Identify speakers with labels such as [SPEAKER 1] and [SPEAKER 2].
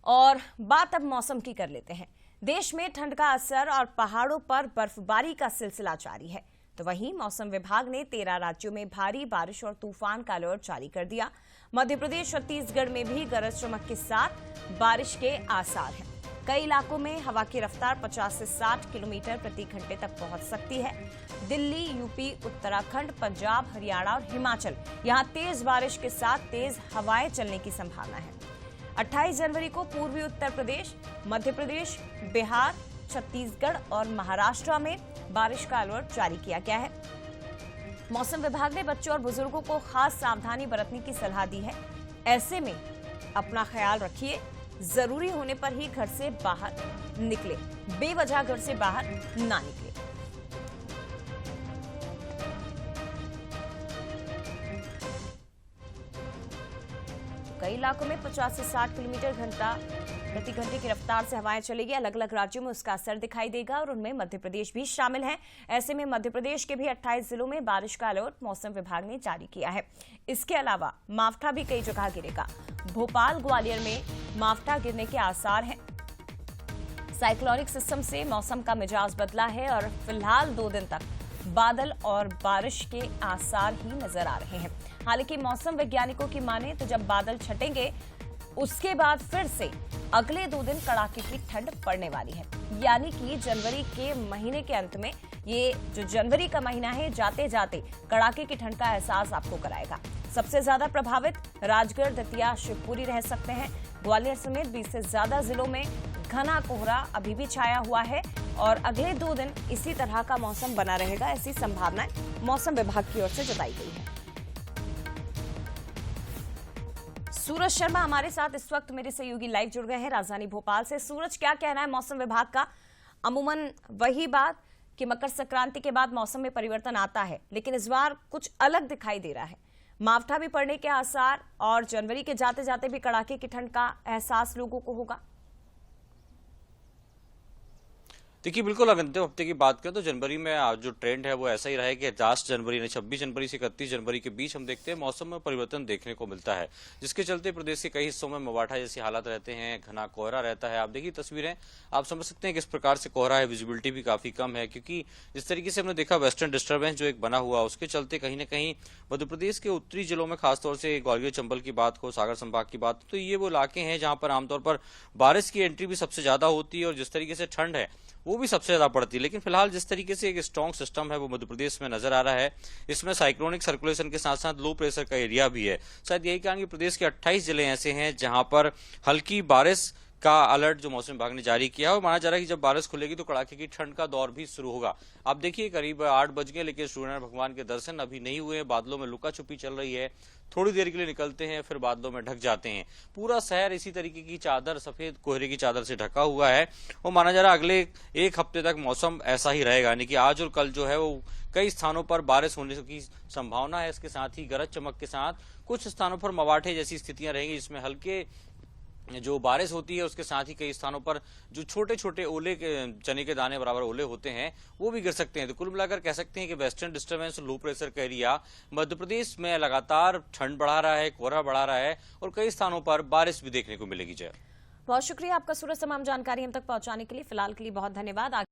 [SPEAKER 1] और बात अब मौसम की कर लेते हैं। देश में ठंड का असर और पहाड़ों पर बर्फबारी का सिलसिला जारी है, तो वहीं मौसम विभाग ने 13 राज्यों में भारी बारिश और तूफान का अलर्ट जारी कर दिया। मध्य प्रदेश, छत्तीसगढ़ में भी गरज चमक के साथ बारिश के आसार हैं। कई इलाकों में हवा की रफ्तार 50 से 60 किलोमीटर प्रति घंटे तक पहुंच सकती है। दिल्ली, यूपी, उत्तराखंड, पंजाब, हरियाणा और हिमाचल, यहां तेज बारिश के साथ तेज हवाएं चलने की संभावना है। 28 जनवरी को पूर्वी उत्तर प्रदेश, मध्य प्रदेश, बिहार, छत्तीसगढ़ और महाराष्ट्र में बारिश का अलर्ट जारी किया गया है। मौसम विभाग ने बच्चों और बुजुर्गों को खास सावधानी बरतने की सलाह दी है। ऐसे में अपना ख्याल रखिए, जरूरी होने पर ही घर से बाहर निकले, बेवजह घर से बाहर ना निकले। कई इलाकों में 50 से 60 किलोमीटर प्रति घंटे की रफ्तार से हवाएं चलेगी। अलग अलग राज्यों में उसका असर दिखाई देगा और उनमें मध्य प्रदेश भी शामिल है। ऐसे में मध्य प्रदेश के भी 28 जिलों में बारिश का अलर्ट मौसम विभाग ने जारी किया है। इसके अलावा मावठा भी कई जगह गिरेगा। भोपाल, ग्वालियर में मावठा गिरने के आसार हैं। साइक्लोनिक सिस्टम से मौसम का मिजाज बदला है और फिलहाल 2 दिन तक बादल और बारिश के आसार ही नजर आ रहे हैं। हालांकि मौसम वैज्ञानिकों की माने तो जब बादल छटेंगे उसके बाद फिर से अगले 2 दिन कड़ाके की ठंड पड़ने वाली है। यानी कि जनवरी के महीने के अंत में ये जो जनवरी का महीना है, जाते जाते कड़ाके की ठंड का एहसास आपको कराएगा। सबसे ज्यादा प्रभावित राजगढ़, दतिया, शिवपुरी रह सकते हैं। ग्वालियर समेत 20 से ज्यादा जिलों में घना कोहरा अभी भी छाया हुआ है और अगले 2 दिन इसी तरह का मौसम बना रहेगा, ऐसी संभावनाएं मौसम विभाग की ओर से जताई गई है। सूरज शर्मा हमारे साथ इस वक्त मेरे सहयोगी लाइव जुड़ गए हैं राजधानी भोपाल से। सूरज, क्या कहना है मौसम विभाग का? अमूमन वही बात कि मकर संक्रांति के बाद मौसम में परिवर्तन आता है, लेकिन इस बार कुछ अलग दिखाई दे रहा है। मावठा भी पड़ने के आसार और जनवरी के जाते जाते भी कड़ाके की ठंड का एहसास लोगों को होगा।
[SPEAKER 2] देखिए, बिल्कुल अगर अंतिम हफ्ते की बात करें तो जनवरी में जो ट्रेंड है वो ऐसा ही रहा है कि लास्ट जनवरी यानी 26 जनवरी से 31 जनवरी के बीच हम देखते हैं मौसम में परिवर्तन देखने को मिलता है, जिसके चलते प्रदेश के कई हिस्सों में मवाठा जैसी हालात रहते हैं, घना कोहरा रहता है। आप देखिए तस्वीरें, आप समझ सकते हैं किस प्रकार से कोहरा है, विजिबिलिटी भी काफी कम है, क्योंकि जिस तरीके से हमने देखा वेस्टर्न डिस्टर्बेंस जो एक बना हुआ, उसके चलते कहीं न कहीं मध्य प्रदेश के उत्तरी जिलों में खासतौर से ग्वालियर, चंबल की बात हो, सागर संभाग की बात हो, तो ये वो इलाके हैं जहां पर आमतौर पर बारिश की एंट्री भी सबसे ज्यादा होती है और जिस तरीके से ठंड है वो भी सबसे ज्यादा पड़ती है। लेकिन फिलहाल जिस तरीके से एक स्ट्रॉन्ग सिस्टम है वो मध्य प्रदेश में नजर आ रहा है, इसमें साइक्लोनिक सर्कुलेशन के साथ साथ लो प्रेशर का एरिया भी है। शायद यही कारण कि प्रदेश के 28 जिले ऐसे हैं जहां पर हल्की बारिश का अलर्ट जो मौसम विभाग ने जारी किया है और माना जा रहा है कि जब बारिश खुलेगी तो कड़ाके की ठंड का दौर भी शुरू होगा। आप देखिए करीब 8 बज गए लेकिन सूर्यनारायण भगवान के दर्शन अभी नहीं हुए। बादलों में लुका छुपी चल रही है, थोड़ी देर के लिए निकलते हैं फिर बादलों में ढक जाते हैं। पूरा शहर इसी तरीके की चादर, सफेद कोहरे की चादर से ढका हुआ है और माना जा रहा है अगले 1 हफ्ते तक मौसम ऐसा ही रहेगा। यानी कि आज और कल जो है वो कई स्थानों पर बारिश होने की संभावना है। इसके साथ ही गरज चमक के साथ कुछ स्थानों पर मवाठे जैसी स्थितियां रहेंगी, जिसमें हल्के जो बारिश होती है उसके साथ ही कई स्थानों पर जो छोटे छोटे ओले के चने के दाने बराबर ओले होते हैं वो भी गिर सकते हैं। तो कुल मिलाकर कह सकते हैं कि वेस्टर्न डिस्टर्बेंस, लो प्रेशर का एरिया मध्य प्रदेश में लगातार ठंड बढ़ा रहा है, कोहरा बढ़ा रहा है और कई स्थानों पर बारिश भी देखने को मिलेगी। जय,
[SPEAKER 1] बहुत शुक्रिया आपका सूरज, तमाम जानकारी हम तक पहुंचाने के लिए। फिलहाल के लिए बहुत धन्यवाद।